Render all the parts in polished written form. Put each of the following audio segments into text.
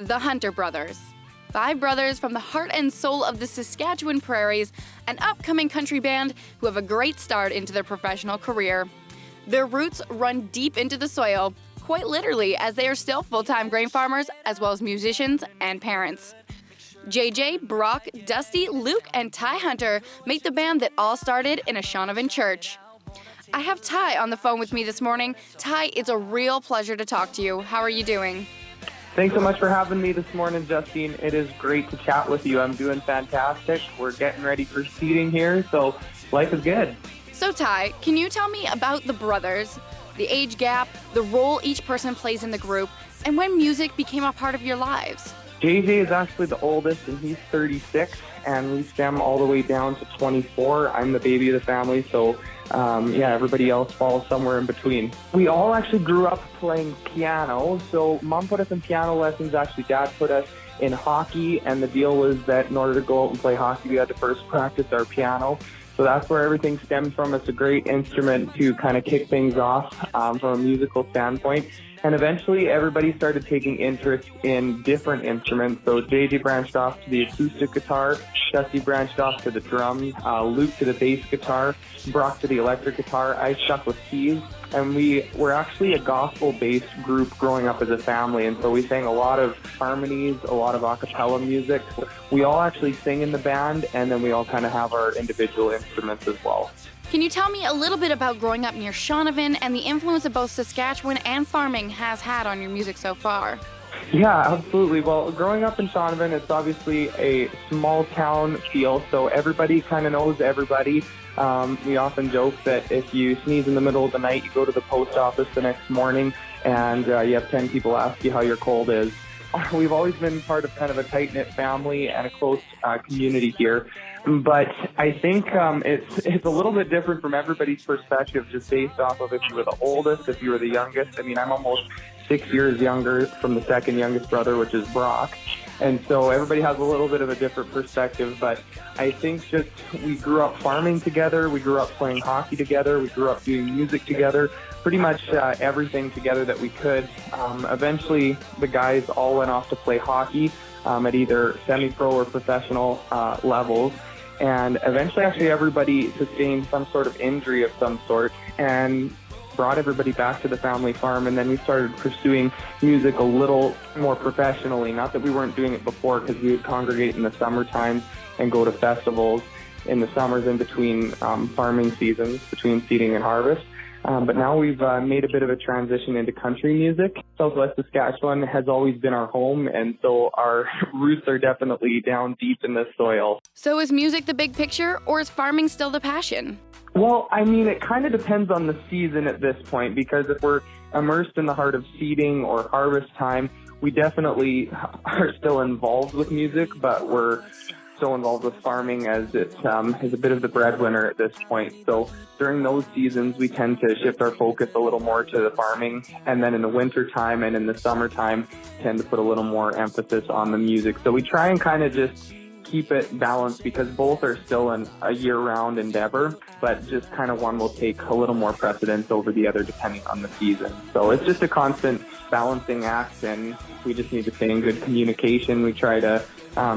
the Hunter Brothers. 5 brothers from the heart and soul of the Saskatchewan prairies, an upcoming country band who have a great start into their professional career. Their roots run deep into the soil, quite literally, as they are still full-time grain farmers as well as musicians and parents. JJ, Brock, Dusty, Luke, and Ty Hunter make the band that all started in a Shaunavon church. I have Ty on the phone with me this morning. Ty, it's a real pleasure to talk to you. How are you doing? Thanks so much for having me this morning, Justine. It is great to chat with you. I'm doing fantastic. We're getting ready for seeding here, so life is good. So Ty, can you tell me about the brothers, the age gap, the role each person plays in the group, and when music became a part of your lives? JJ is actually the oldest, and he's 36, and we stem all the way down to 24. I'm the baby of the family, so everybody else falls somewhere in between. We all actually grew up playing piano, so Mom put us in piano lessons. Actually, Dad put us in hockey, and the deal was that in order to go out and play hockey, we had to first practice our piano. So that's where everything stems from. It's a great instrument to kind of kick things off from a musical standpoint. And eventually everybody started taking interest in different instruments. So JJ branched off to the acoustic guitar, Dusty branched off to the drums, Luke to the bass guitar, Brock to the electric guitar. I stuck with keys. And we were actually a gospel-based group growing up as a family. And so we sang a lot of harmonies, a lot of a cappella music. We all actually sing in the band, and then we all kind of have our individual instruments as well. Can you tell me a little bit about growing up near Shaunavon and the influence that both Saskatchewan and farming has had on your music so far? Yeah, absolutely. Well, growing up in Shaunavon, it's obviously a small town feel, so everybody kind of knows everybody. We often joke that if you sneeze in the middle of the night, you go to the post office the next morning and you have 10 people ask you how your cold is. We've always been part of kind of a tight-knit family and a close community here. But I think it's a little bit different from everybody's perspective, just based off of if you were the oldest, if you were the youngest. I mean, I'm almost 6 years younger from the second youngest brother, which is Brock. And so everybody has a little bit of a different perspective. But I think just we grew up farming together. We grew up playing hockey together. We grew up doing music together. Pretty much everything together that we could. Eventually, the guys all went off to play hockey at either semi-pro or professional levels. And eventually, actually, everybody sustained some sort of injury of some sort and brought everybody back to the family farm. And then we started pursuing music a little more professionally. Not that we weren't doing it before, because we would congregate in the summertime and go to festivals in the summers in between farming seasons, between seeding and harvest. But now we've made a bit of a transition into country music. Southwest Saskatchewan has always been our home, and so our roots are definitely down deep in the soil. So is music the big picture, or is farming still the passion? Well, I mean, it kind of depends on the season at this point, because if we're immersed in the heart of seeding or harvest time, we definitely are still involved with music, but we're so involved with farming as it is a bit of the breadwinner at this point. So during those seasons, we tend to shift our focus a little more to the farming, and then in the winter time and in the summertime, tend to put a little more emphasis on the music. So we try and kind of just keep it balanced, because both are still a year-round endeavor, but just kind of one will take a little more precedence over the other depending on the season. So it's just a constant balancing act, and we just need to stay in good communication. We try to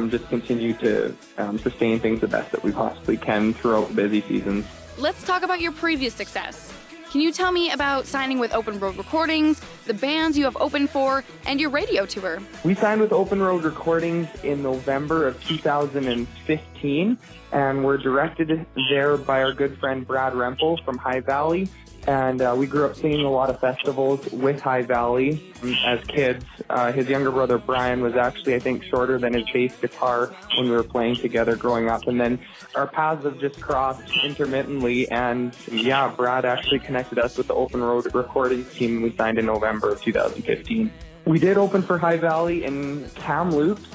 just continue to sustain things the best that we possibly can throughout busy seasons. Let's talk about your previous success. Can you tell me about signing with Open Road Recordings, the bands you have opened for, and your radio tour? We signed with Open Road Recordings in November of 2015, and we're directed there by our good friend Brad Rempel from High Valley. And we grew up singing a lot of festivals with High Valley as kids. His younger brother Brian was actually, I think, shorter than his bass guitar when we were playing together growing up. And then our paths have just crossed intermittently. And yeah, Brad actually connected us with the Open Road Recordings team. We signed in November of 2015. We did open for High Valley in Kamloops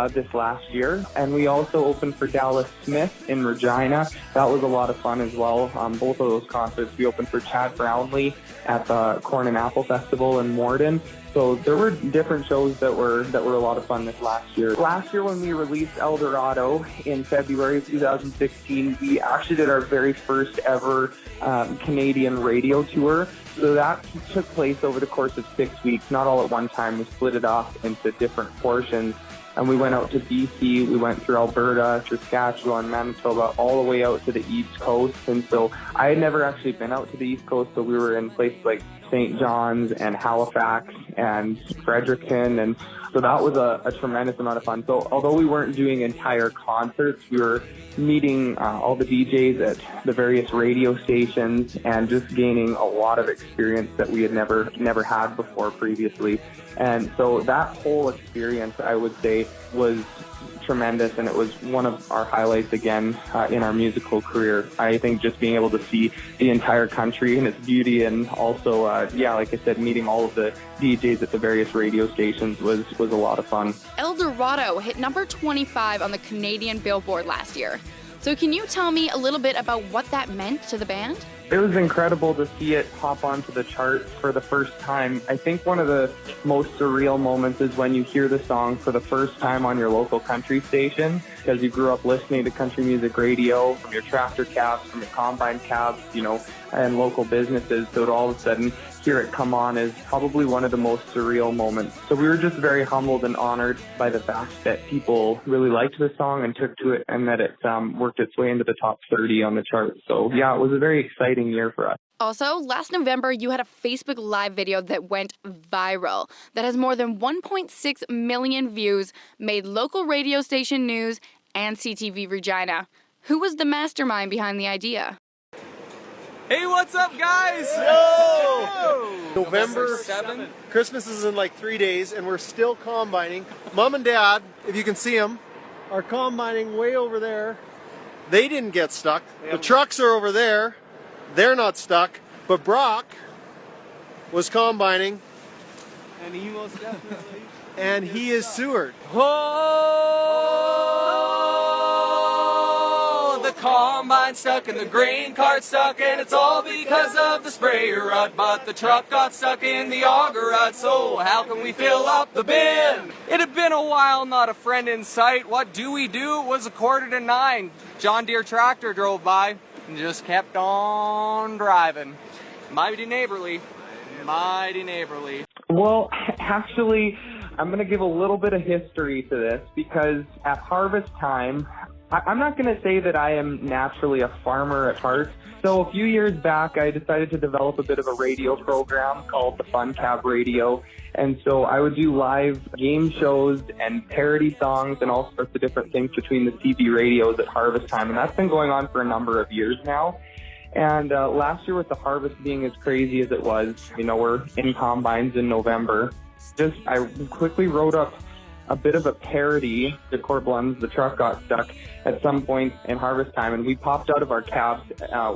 this last year, and we also opened for Dallas Smith in Regina. That was a lot of fun as well. Both of those concerts, we opened for Chad Brownlee at the Corn and Apple Festival in Morden. So there were different shows that were a lot of fun this last year. Last year when we released El Dorado in February of 2016, we actually did our very first ever Canadian radio tour. So that took place over the course of 6 weeks, not all at one time. We split it off into different portions. And we went out to BC, we went through Alberta, Saskatchewan, Manitoba, all the way out to the East Coast. And so I had never actually been out to the East Coast, so we were in places like St. John's and Halifax and Fredericton. And so that was a tremendous amount of fun. So although we weren't doing entire concerts, we were meeting all the DJs at the various radio stations and just gaining a lot of experience that we had never had before previously. And so that whole experience, I would say, was tremendous, and it was one of our highlights again in our musical career. I think just being able to see the entire country and its beauty, and also, like I said, meeting all of the DJs at the various radio stations was a lot of fun. El Dorado hit number 25 on the Canadian Billboard last year. So can you tell me a little bit about what that meant to the band? It was incredible to see it hop onto the chart for the first time. I think one of the most surreal moments is when you hear the song for the first time on your local country station, because you grew up listening to country music radio from your tractor cabs, from your combine cabs, and local businesses. So to all of a sudden hear it come on is probably one of the most surreal moments. So we were just very humbled and honored by the fact that people really liked the song and took to it, and that it worked its way into the top 30 on the chart. So yeah, it was a very exciting year for us. Also, last November, you had a Facebook Live video that went viral that has more than 1.6 million views, made local radio station news, and CTV Regina. Who was the mastermind behind the idea? Hey, what's up, guys? Yo! November 7th. Christmas is in like 3 days, and we're still combining. Mom and Dad, if you can see them, are combining way over there. They didn't get stuck. The trucks are over there. They're not stuck. But Brock was combining. And he most definitely. And he is Seward. Oh, the combine stuck and the grain cart stuck, and it's all because of the sprayer rut. But the truck got stuck in the auger rut, so how can we fill up the bin? It had been a while, not a friend in sight. What do we do? It was 8:45. John Deere tractor drove by and just kept on driving. Mighty neighborly. Mighty neighborly. Well, actually, I'm going to give a little bit of history to this, because at harvest time, I'm not going to say that I am naturally a farmer at heart. So a few years back, I decided to develop a bit of a radio program called the Fun Cab Radio. And so I would do live game shows and parody songs and all sorts of different things between the CB radios at harvest time. And that's been going on for a number of years now. And last year, with the harvest being as crazy as it was, we're in combines in November. I quickly wrote up a bit of a parody to Court Blund's The Truck Got Stuck at some point in harvest time, and we popped out of our cabs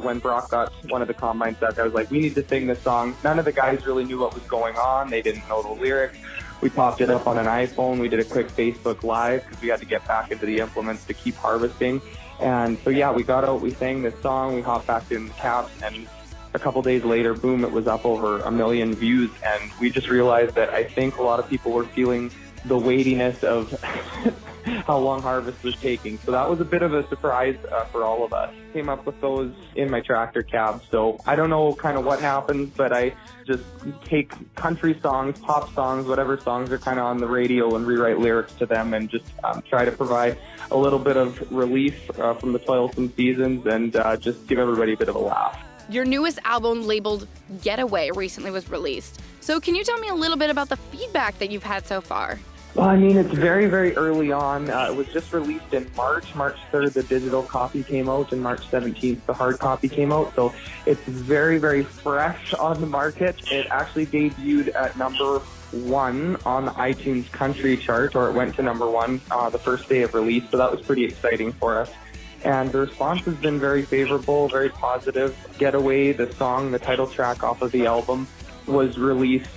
when Brock got one of the combines stuck. I was like, we need to sing this song. None of the guys really knew what was going on. They didn't know the lyrics. We popped it up on an iPhone. We did a quick Facebook Live because we had to get back into the implements to keep harvesting. And so, yeah, we got out, we sang this song, we hopped back in the cabs, and a couple days later, boom, it was up over 1 million views. And we just realized that I think a lot of people were feeling the weightiness of how long harvest was taking. So that was a bit of a surprise for all of us. Came up with those in my tractor cab. So I don't know kind of what happens, but I just take country songs, pop songs, whatever songs are kind of on the radio, and rewrite lyrics to them, and just try to provide a little bit of relief from the toilsome seasons, and just give everybody a bit of a laugh. Your newest album, labeled Getaway, recently was released. So can you tell me a little bit about the feedback that you've had so far? Well, I mean, it's very, very early on. It was just released in March. March 3rd, the digital copy came out, and March 17th, the hard copy came out. So it's very, very fresh on the market. It actually debuted at number 1 on the iTunes country chart, or it went to number 1 the first day of release. So that was pretty exciting for us. And the response has been very favorable, very positive. Getaway, the song, the title track off of the album, was released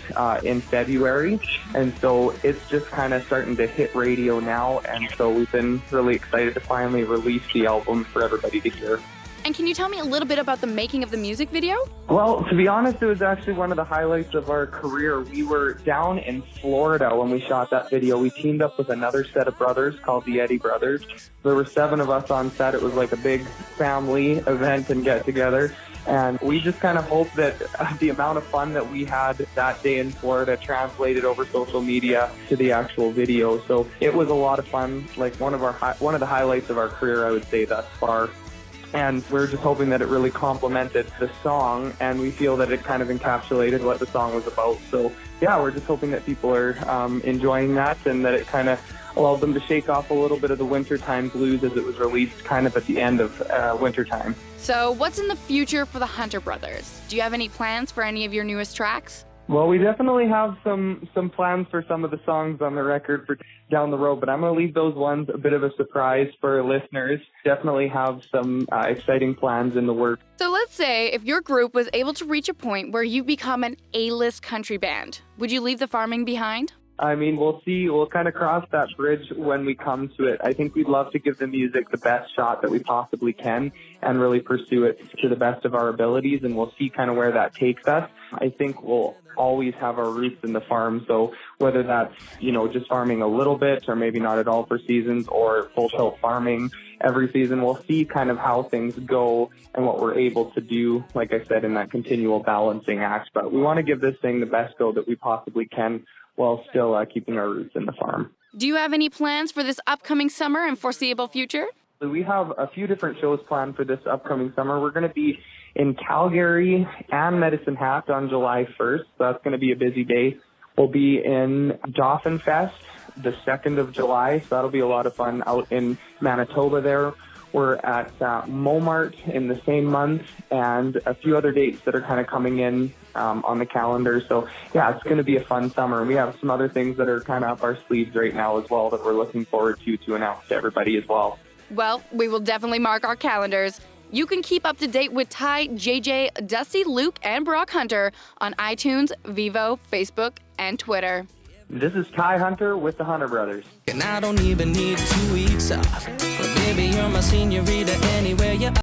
in February, and so it's just kind of starting to hit radio now, and so we've been really excited to finally release the album for everybody to hear. And can you tell me a little bit about the making of the music video? Well, to be honest, it was actually one of the highlights of our career. We were down in Florida when we shot that video. We teamed up with another set of brothers called the Eddy Brothers. There were 7 of us on set. It was like a big family event and get together. And we just kind of hoped that the amount of fun that we had that day in Florida translated over social media to the actual video. So it was a lot of fun, like one of the highlights of our career, I would say, thus far. And we're just hoping that it really complemented the song, and we feel that it kind of encapsulated what the song was about. So yeah, we're just hoping that people are enjoying that, and that it kind of allowed them to shake off a little bit of the wintertime blues, as it was released kind of at the end of wintertime. So what's in the future for the Hunter Brothers? Do you have any plans for any of your newest tracks? Well, we definitely have some plans for some of the songs on the record for down the road, but I'm going to leave those ones a bit of a surprise for listeners. Definitely have some exciting plans in the works. So let's say if your group was able to reach a point where you become an A-list country band, would you leave the farming behind? I mean, we'll see. We'll kind of cross that bridge when we come to it. I think we'd love to give the music the best shot that we possibly can and really pursue it to the best of our abilities, and we'll see kind of where that takes us. I think we'll always have our roots in the farm, so whether that's, just farming a little bit or maybe not at all for seasons, or full tilt farming every season, we'll see kind of how things go and what we're able to do, like I said, in that continual balancing act. But we want to give this thing the best go that we possibly can, while still keeping our roots in the farm. Do you have any plans for this upcoming summer and foreseeable future? So we have a few different shows planned for this upcoming summer. We're going to be in Calgary and Medicine Hat on July 1st. So that's going to be a busy day. We'll be in Dauphin Fest the 2nd of July. So that'll be a lot of fun out in Manitoba there. We're at Momart in the same month, and a few other dates that are kind of coming in on the calendar. So yeah, it's going to be a fun summer. We have some other things that are kind of up our sleeves right now as well that we're looking forward to announce to everybody as well. Well, we will definitely mark our calendars. You can keep up to date with Ty, JJ, Dusty, Luke, and Brock Hunter on iTunes, Vivo, Facebook, and Twitter. This is Ty Hunter with the Hunter Brothers. And I don't even need 2 weeks off. But baby, you're my senorita anywhere you